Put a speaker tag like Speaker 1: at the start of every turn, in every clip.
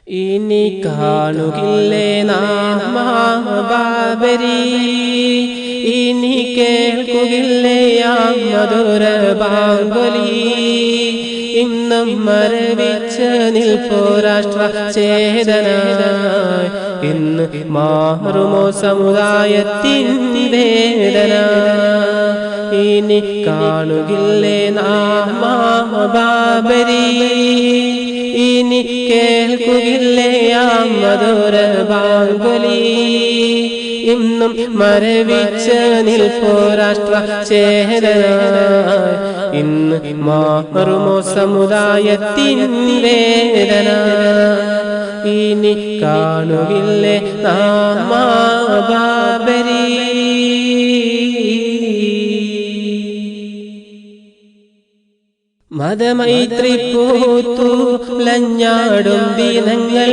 Speaker 1: ഇനി കാണുകില്ലേ നാം മഹാബാബരി, ഇനി കേൾക്കുകില്ലേ ആ മധുര ബാങ്കുലി. ഇന്നും മരവിച്ച് നിൽപ്പോ രാഷ്ട്ര ചേതന, ഇന്ന് മാറുമോ സമുദായത്തിൻ വേദന. ഇനി കാണുകില്ലേ നാം മഹാബാബരി, ഇനി കേൾക്കുകില്ലേ ആ മധുര ബാങ്കുലി. ഇന്നും മരവിച്ച് നിൽപ്പോ രാഷ്ട്ര ചേതന, ഇന്ന് മാറുമോ സമുദായത്തിൻ വേദന. ഇനി കാണുകില്ലേ നാം മഹാബാബരി. മതമൈത്രി പൂത്തു ലഞ്ഞാടും ദിനങ്ങൾ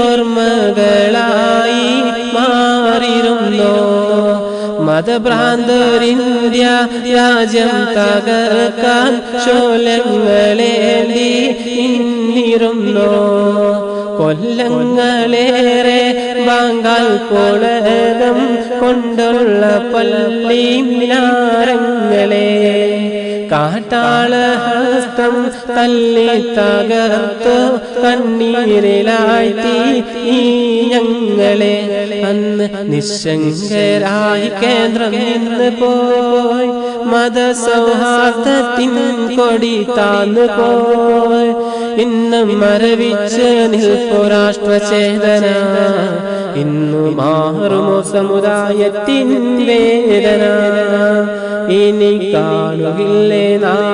Speaker 1: ഓർമ്മകളായി മാറിയിരുന്നോ. മതഭ്രാന്തരിന്ത്യ രാജ്യം തകർക്കാൻ ശോലങ്ങളേന്തി ഇന്നിരുന്നോ. കൊല്ലങ്ങളേറെ ബാങ്കാൽ പോളകം കൊണ്ടുള്ള പള്ളി മിനാരങ്ങളെ കാട്ടാളഹസ്തം തല്ലി തകർത്തു കണ്ണീരിലാഴ്ത്തി ഈ ഞങ്ങളെ. അന്ന് നിശങ്കരായി കേന്ദ്രം നിന്ന് പോയി, മതസൗഹാർദ്ദത്തിൻ കൊടി താന്നു പോയി. ഇന്നും മരവിച്ച് നിൽപ്പോ രാഷ്ട്രചേതന, ഇന്നു മാറുമോ സമുദായത്തിൻ വേദന. ഇനി കാണുകില്ലേ നാം